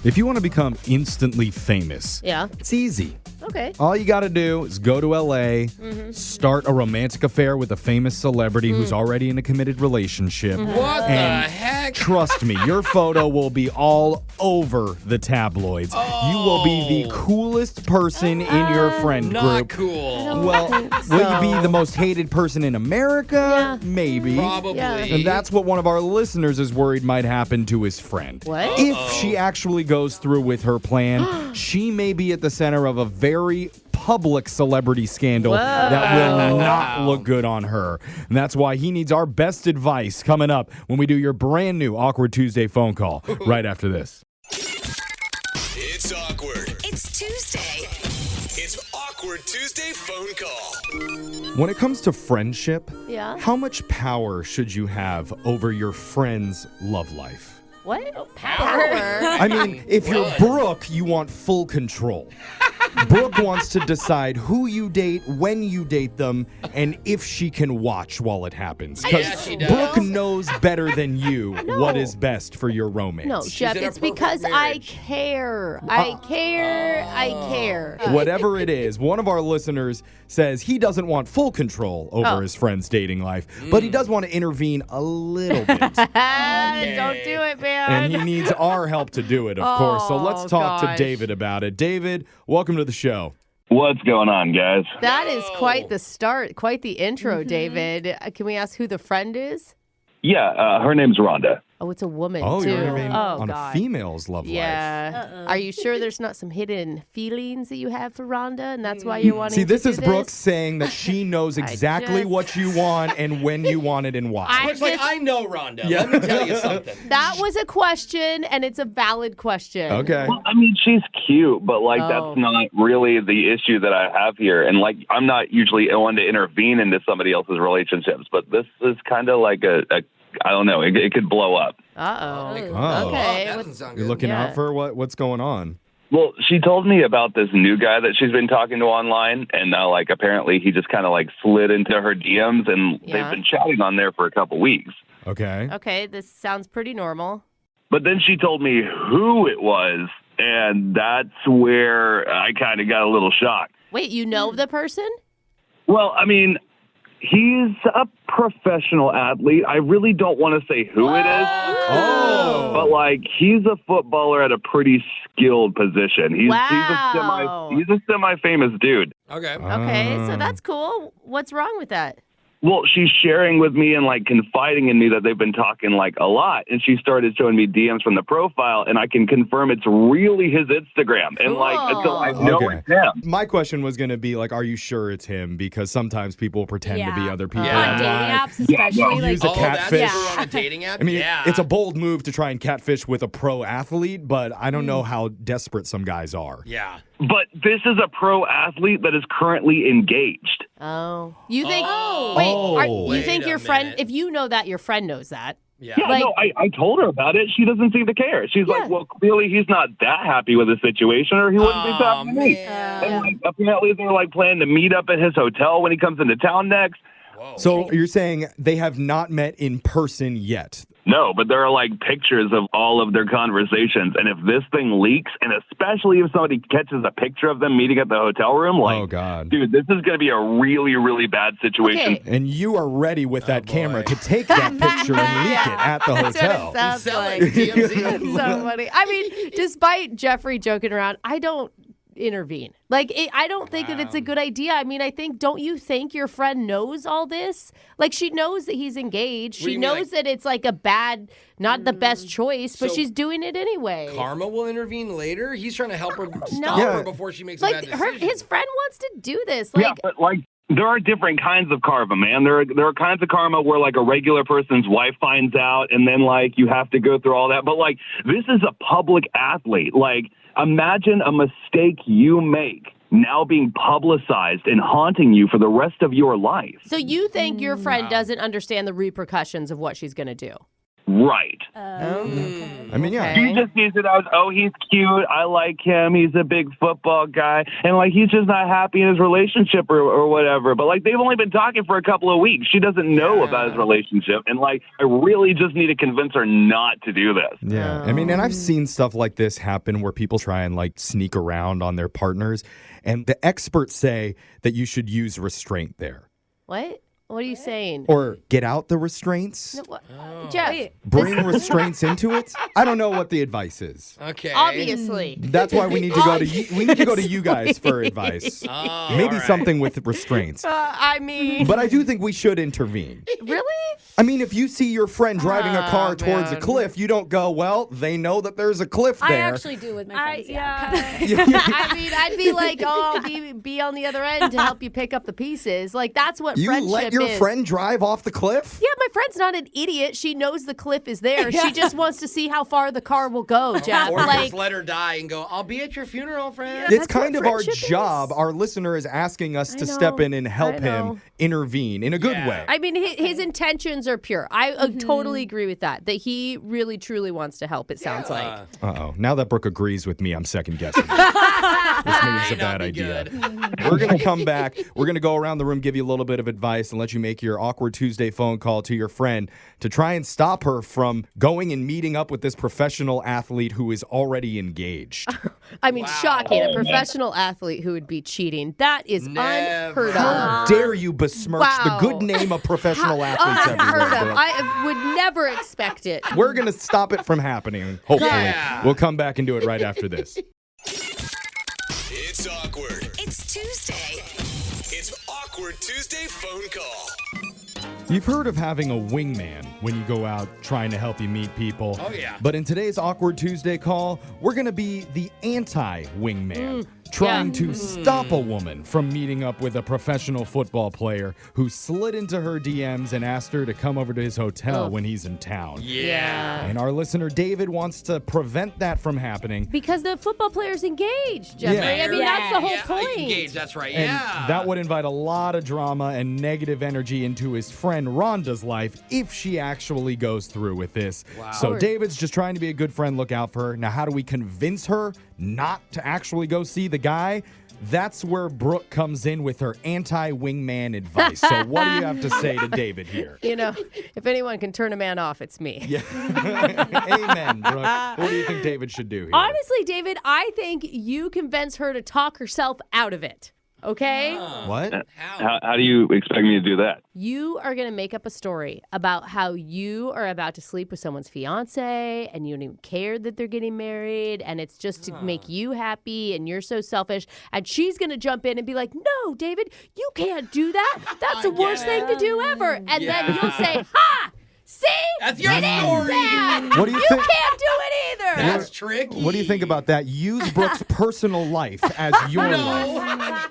If you want to become instantly famous, it's easy. Okay. All you got to do is go to LA, start a romantic affair with a famous celebrity who's already in a committed relationship. What the heck? Trust me, your photo will be all over the tabloids. You will be the coolest person in your friend Not group. cool. Well, will you be the most hated person in America? Maybe. Probably. Yeah. And that's what one of our listeners is worried might happen to his friend. What? If she actually goes through with her plan, she may be at the center of a very public celebrity scandal that will not look good on her. And that's why he needs our best advice coming up when we do your brand new Awkward Tuesday phone call right after this. It's awkward. It's Tuesday. It's Awkward Tuesday phone call. When it comes to friendship, Yeah. how much power should you have over your friend's love life? What? Power? I mean, if you're Brooke, you want full control. Brooke wants to decide who you date, when you date them, and if she can watch while it happens. Yeah, Because she does. Brooke knows better than you what is best for your romance. No, Jeff, in a it's perfect because I marriage. care. I care. Whatever it is, one of our listeners says he doesn't want full control over his friend's dating life, but he does want to intervene a little bit. Don't do it, man. And he needs our help to do it, of course. So let's talk to gosh. David about it. David, welcome to the show. What's going on, guys? That is quite the start, quite the intro, David. Can we ask who the friend is? Yeah, her name's Rhonda. Oh, it's a woman, Oh, too. you're intervening Oh, on God. a female's love life. Yeah. Are you sure there's not some hidden feelings that you have for Rhonda, and that's why you're wanting See, to this do is Brooke saying that she knows exactly what you want and when you want it and why. Looks like I know Rhonda. Yeah. Let me tell you something. That was a question, and it's a valid question. Okay. Well, I mean, she's cute, but, like, Oh. that's not really the issue that I have here. And, like, I'm not usually one to intervene into somebody else's relationships, but this is kind of like a I don't know, it could blow up. Uh-oh. Oh. Okay. That doesn't sound good. You're looking Yeah. out for what's going on? Well, she told me about this new guy that she's been talking to online, and now, like, apparently he just kind of, like, slid into her DMs, and Yeah. they've been chatting on there for a couple weeks. Okay. Okay, this sounds pretty normal. But then she told me who it was, and that's where I kind of got a little shocked. Wait, you know the person? Well, I mean, he's a professional athlete. I really don't want to say who it is. Oh. But, like, he's a footballer at a pretty skilled position. Wow. He's a semi-famous dude. Okay. Okay, so that's cool. What's wrong with that? Well, she's sharing with me and, like, confiding in me that they've been talking, like, a lot. And she started showing me DMs from the profile, and I can confirm it's really his Instagram. And, like, until I know Okay. it's him. My question was going to be, like, are you sure it's him? Because sometimes people pretend to be other people. Yeah. On dating online. apps, especially. Use a Oh, catfish. that's true on a dating app? I mean, yeah. it's a bold move to try and catfish with a pro athlete, but I don't know how desperate some guys are. Yeah. But this is a pro athlete that is currently engaged. Oh. You think Oh. you think Wait your a friend minute. if you know that your friend knows that. Yeah. Yeah, Like- no, I told her about it. She doesn't seem to care. She's Yeah. like, well, clearly he's not that happy with the situation, or he wouldn't be Oh, talking to me. man. And, like, apparently they're, like, planning to meet up at his hotel when he comes into town next. Whoa. So you're saying they have not met in person yet? No, but there are, like, pictures of all of their conversations. And if this thing leaks, and especially if somebody catches a picture of them meeting at the hotel room, like, Oh, God. dude, this is going to be a really, really bad situation. Okay. And you are ready with that boy. camera to take that picture and leak it at the That's hotel. what it sounds Selling like. TMZ. That's so funny. I mean, despite Jeffrey joking around, I don't intervene. Like, I don't think that it's a good idea. I mean, don't you think your friend knows all this? Like, she knows that he's engaged. What do She you mean, knows that it's like a bad, not the best choice, but So she's doing it anyway. Karma will intervene later? He's trying to help her stop Yeah. her before she makes a Like, bad decision. his friend wants to do this. Like, Yeah, but, like, there are different kinds of karma, man. There are kinds of karma where, like, a regular person's wife finds out, and then, like, you have to go through all that. But, like, this is a public athlete. Like, imagine a mistake you make now being publicized and haunting you for the rest of your life. so you think your friend doesn't understand the repercussions of what she's going to do? Right. I mean, yeah. She just sees it as, oh, he's cute. I like him. He's a big football guy. And, like, he's just not happy in his relationship or whatever. But, like, they've only been talking for a couple of weeks. She doesn't know about his relationship. And, like, I really just need to convince her not to do this. Yeah. I mean, and I've seen stuff like this happen where people try and, like, sneak around on their partners. And the experts say that you should use restraint there. What? What are you saying? Or get out the restraints. No, what? Jeff, Bring restraints into it. I don't know what the advice is. Okay. obviously. That's why we need to go to you guys for advice. Oh, Maybe all right. something with restraints. I mean, But I do think we should intervene. really? I mean, if you see your friend driving a car towards a man. cliff, you don't go, well, they know that there's a cliff I there. actually do with my friends. Yeah. Yeah. I mean, I'd be like, oh, I'll be on the other end to help you pick up the pieces. Like, that's what You friendship let your is. friend drive off the cliff? Yeah, my friend's not an idiot. She knows the cliff is there. She just wants to see how far the car will go, Jeff. Or Like, just let her die and go, I'll be at your funeral, friend. It's That's what kind of our friendship job. is. Our listener is asking us to know. step in and help I know. him intervene in a good way. I mean, his intentions are pure. I totally agree with that he really, truly wants to help, it sounds like. Uh-oh. Now that Brooke agrees with me, I'm second guessing. This maybe is a bad idea. We're going to come back. We're going to go around the room, give you a little bit of advice, and let you make your awkward Tuesday phone call to your friend to try and stop her from going and meeting up with this professional athlete who is already engaged. I mean, shocking. A professional athlete who would be cheating. That is unheard How of. dare you besmirch the Wow. good name of professional athletes Unheard everywhere, of. Brooke. I would never expect it. We're going to stop it from happening, hopefully. Yeah. We'll come back and do it right after this. It's awkward. It's Tuesday. It's Awkward Tuesday phone call. You've heard of having a wingman when you go out trying to help you meet people. Oh, yeah. But in today's Awkward Tuesday call, we're going to be the anti-wingman. Trying to stop a woman from meeting up with a professional football player who slid into her DMs and asked her to come over to his hotel when he's in town. Yeah. And our listener David wants to prevent that from happening. Because the football player's engaged, Jeffrey. Yeah. I mean, that's the whole point. Engaged, that's right. And Yeah. that would invite a lot of drama and negative energy into his friend Rhonda's life if she actually goes through with this. Wow. So David's just trying to be a good friend, look out for her. Now, how do we convince her not to actually go see the guy? That's where Brooke comes in with her anti-wingman advice. So what do you have to say to David here? You know, if anyone can turn a man off, it's me. Yeah. Amen, Brooke. What do you think David should do here? Honestly, David, I think you convince her to talk herself out of it. Okay? What? How do you expect me to do that? You are going to make up a story about how you are about to sleep with someone's fiance and you don't even care that they're getting married and it's just to make you happy and you're so selfish. And she's going to jump in and be like, no, David, you can't do that. That's the worst thing to do ever. And then you'll say, ha! See? That's your It is story. that. What do you You think? can't do it either. That's tricky. What do you think about that? Use Brooke's personal life as your life.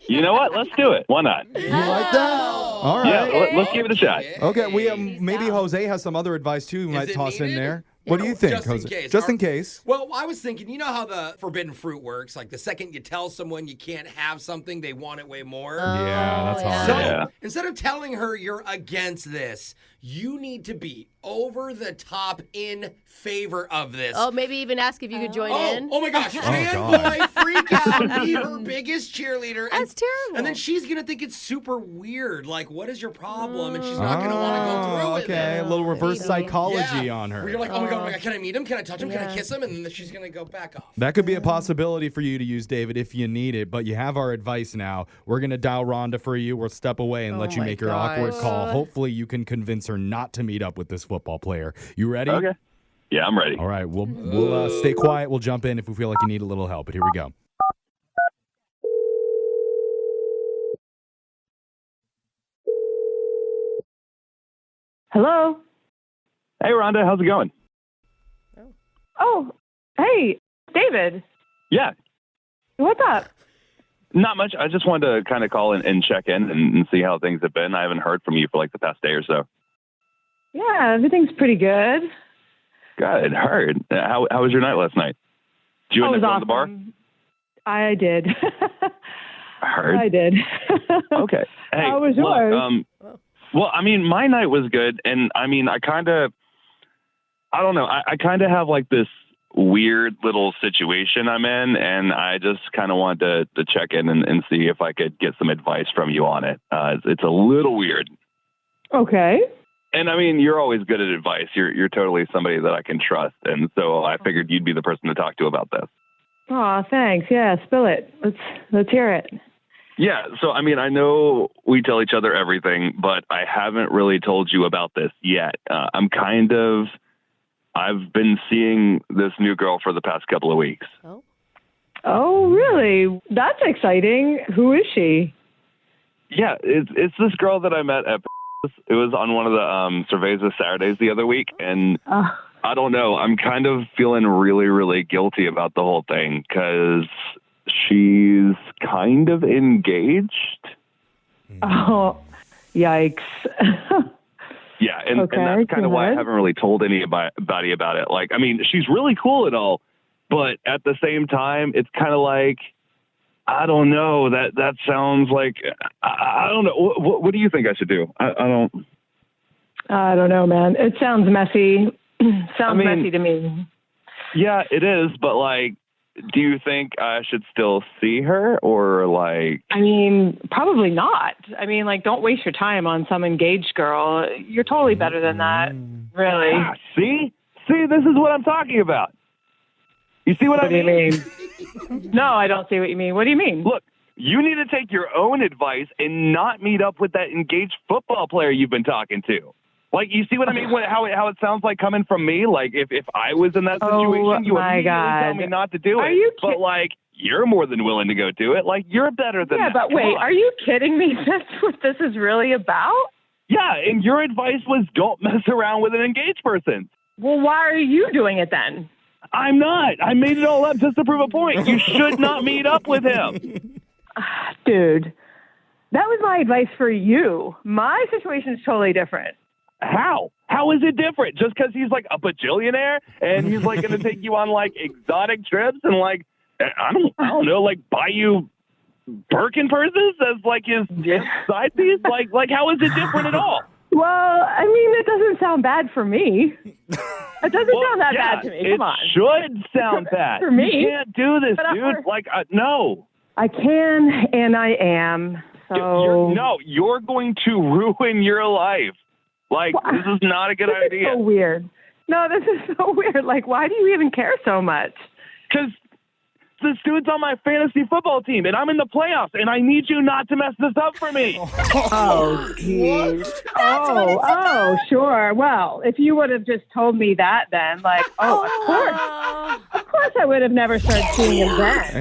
You know what? Let's do it. Why not? You like that? All Yeah, right. let's give it a shot. Okay, we maybe Jose has some other advice too. We might it toss in needed? there. What do you think, Just in Jose? case. Just in case. Well, I was thinking, you know how the forbidden fruit works? Like the second you tell someone you can't have something, they want it way more. Yeah, that's hard. So Yeah. instead of telling her you're against this, you need to be over the top in favor of this. Oh, maybe even ask if you could join in. Oh my gosh, God. fanboy freak out, be her biggest cheerleader. That's terrible. And then she's gonna think it's super weird. Like, what is your problem? And she's not gonna want to go through with Okay, it. a little reverse Maybe. psychology Yeah. on her. Where you're like, oh my god, can I meet him? Can I touch him? Can I Yeah. kiss him? And then she's gonna go back off. That could be a possibility for you to use, David, if you need it. But you have our advice now. We're going to dial Rhonda for you. We'll step away and let you my make your awkward gosh. call. Hopefully, you can convince her not to meet up with this football player. You ready? Okay. Yeah, I'm ready. All right. We'll stay quiet. We'll jump in if we feel like you need a little help. But here we go. Hello. Hey, Rhonda, how's it going? Oh, hey, David. Yeah, What's up? not much. I just wanted to kind of call and check in and see how things have been. I haven't heard from you for like the past day or so. Yeah, everything's pretty good. Good. Heard. How was your night last night? Did you That end was up going to the bar? awesome. I did. Heard. I did. Okay. Hey, How was look, yours? well, I mean, my night was good, and I mean, I kind of I don't know. I kind of have like this weird little situation I'm in, and I just kind of wanted to check in and see if I could get some advice from you on it. It's a little weird. Okay. And I mean, you're always good at advice. You're totally somebody that I can trust. And so I figured you'd be the person to talk to about this. Aw, thanks. Yeah, spill it. Let's hear it. Yeah. So, I mean, I know we tell each other everything, but I haven't really told you about this yet. I've been seeing this new girl for the past couple of weeks. Oh, really? That's exciting. Who is she? Yeah, it's this girl that I met at. It was on one of the Cerveza Saturdays the other week, and I don't know. I'm kind of feeling really, really guilty about the whole thing because she's kind of engaged. Oh, yikes. Yeah, and that's kind of why I haven't really told anybody about it. Like, I mean, she's really cool and all, but at the same time, it's kind of like, I don't know. That sounds like, I don't know. What do you think I should do? I don't know, man. It sounds messy. Messy to me. Yeah, it is. But like, do you think I should still see her or like? I mean, probably not. I mean, like, don't waste your time on some engaged girl. You're totally better than that. Really. See, this is what I'm talking about. You see what I mean? What do you mean? No, I don't see what you mean. What do you mean? Look, you need to take your own advice and not meet up with that engaged football player you've been talking to. Like, you see what I mean? How it sounds like coming from me? Like, if I was in that situation, you would immediately tell me not to do it. But, like, you're more than willing to go do it. Like, you're better than that. Yeah, but wait, are you kidding me? That's what this is really about? Yeah, and your advice was don't mess around with an engaged person. Well, why are you doing it then? I'm not. I made it all up just to prove a point. You should not meet up with him. Dude, that was my advice for you. My situation is totally different. How? How is it different? Just because he's like a bajillionaire and he's like going to take you on like exotic trips and like, I don't know, like buy you Birkin purses as like his side piece? Like how is it different at all? Well, I mean, it doesn't sound bad for me. It doesn't sound that bad to me. Come on. It should sound bad. For me? You can't do this, dude. No. I can and I am. So you're going to ruin your life. Like, this is not a good idea. This is so weird. No, this is so weird. Like, why do you even care so much? Because this dude's on my fantasy football team, and I'm in the playoffs, and I need you not to mess this up for me. Oh, geez. Oh, sure. Well, if you would have just told me that then, like, of course I would have never started seeing him then.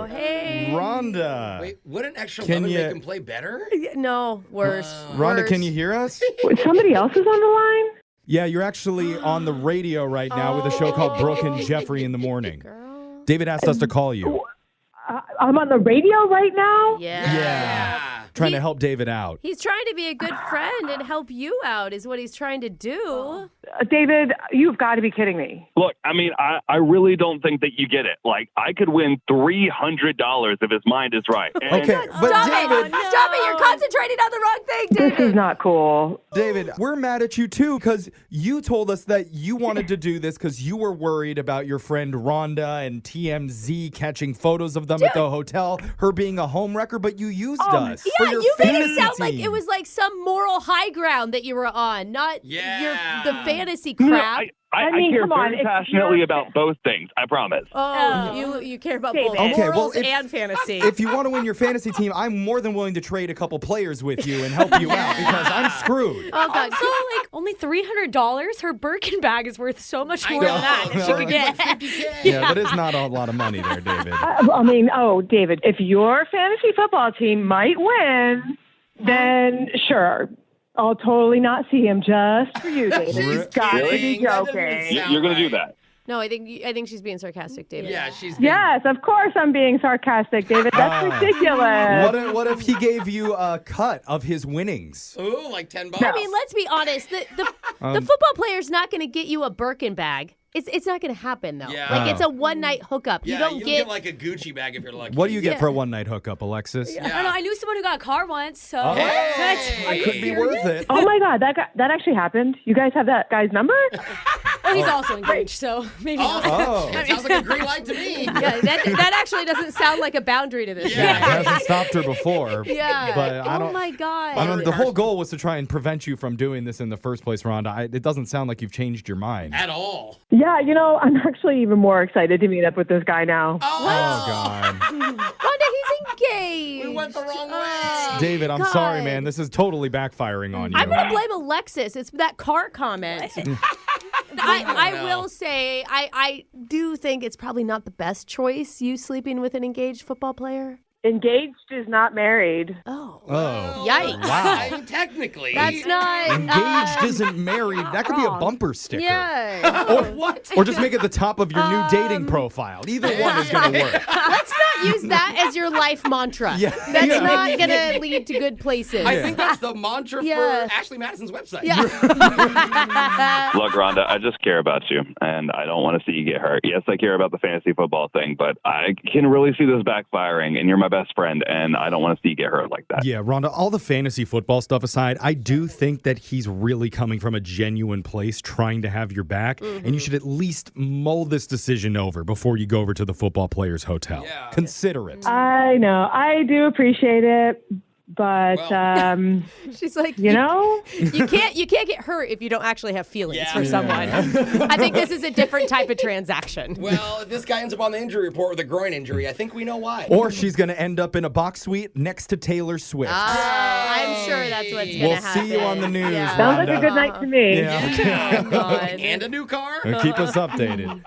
Hey, Rhonda. Wait, would an extra lemon make him play better? No, worse. Rhonda, can you hear us? Wait, somebody else is on the line? Yeah, you're actually on the radio right now with a show called Brooke and Jeffrey in the Morning. David asked us to call you. I'm on the radio right now? Yeah. Trying to help David out. He's trying to be a good friend and help you out is what he's trying to do. David, you've got to be kidding me. Look, I mean, I really don't think that you get it. Like, I could win $300 if his mind is right. And okay, but David... Stop it. You're concentrating on the wrong thing, David. This is not cool. David, we're mad at you, too, because you told us that you wanted to do this because you were worried about your friend Rhonda and TMZ catching photos of them at the hotel, her being a homewrecker, but you used us. Yeah, you made it sound like it was like some moral high ground that you were on, not the fantasy crap. I care very passionately about both things, I promise. You care about both morals and fantasy. If you want to win your fantasy team, I'm more than willing to trade a couple players with you and help you out because I'm screwed. Oh, God. So, like, only $300? Her Birkin bag is worth so much more than that she could get. Yeah, but it's not a lot of money there, David. David, if your fantasy football team might win, then sure. I'll totally not see him just for you, David. You've got to be joking. You're going to do that. No, I think she's being sarcastic, David. Yeah, she's. Yes, of course I'm being sarcastic, David. That's ridiculous. What if he gave you a cut of his winnings? Ooh, like $10. I mean, let's be honest. The football player's not going to get you a Birkin bag. It's not going to happen, though. Yeah. Like, it's a one-night hookup. Yeah, you don't get like a Gucci bag if you're lucky. What do you get for a one-night hookup, Alexis? I don't know. I knew someone who got a car once, so. It could be worth it. Oh, my God. That actually happened. You guys have that guy's number? Well, he's also engaged, so maybe not. Oh. That sounds like a green light to me. Yeah, that actually doesn't sound like a boundary to this Yeah, guy. it hasn't stopped her before. Yeah. But I Oh don't. my God. I don't, the whole goal was to try and prevent you from doing this in the first place, Rhonda. It doesn't sound like you've changed your mind. At all. Yeah, I'm actually even more excited to meet up with this guy now. Oh, God. Rhonda, he's engaged. We went the wrong way. David, I'm sorry, God. man. This is totally backfiring on you. I'm going to blame Alexis. It's that car comment. I will say, I do think it's probably not the best choice, you sleeping with an engaged football player. Engaged is not married. Oh. Oh. Yikes. I mean, technically. That's not. Engaged isn't married. That could be a bumper sticker. Yeah. Or, What? or just make it the top of your new dating profile. Either one is going to work. Let's not use that as your life mantra. Yeah. That's Yeah. not going to lead to good places. I think that's the mantra Yeah. for Ashley Madison's website. Yeah. Look, Rhonda, I just care about you, and I don't want to see you get hurt. Yes, I care about the fantasy football thing, but I can really see this backfiring, and you're my best friend, and I don't want to see you get hurt like that. Yeah, Rhonda, all the fantasy football stuff aside, I do think that he's really coming from a genuine place trying to have your back, and you should at least mull this decision over before you go over to the football players' hotel. Yeah. Consider it. I know. I do appreciate it, but She's like, you know, you can't get hurt if you don't actually have feelings Yeah. for someone. I think this is a different type of transaction. Well, if this guy ends up on the injury report with a groin injury, I think we know why. Or she's going to end up in a box suite next to Taylor Swift. I'm sure that's what's going to We'll happen. see you on the news, Yeah. sounds like Rhonda. a good night to me. Yeah. Oh, God. And a new car. Keep us updated.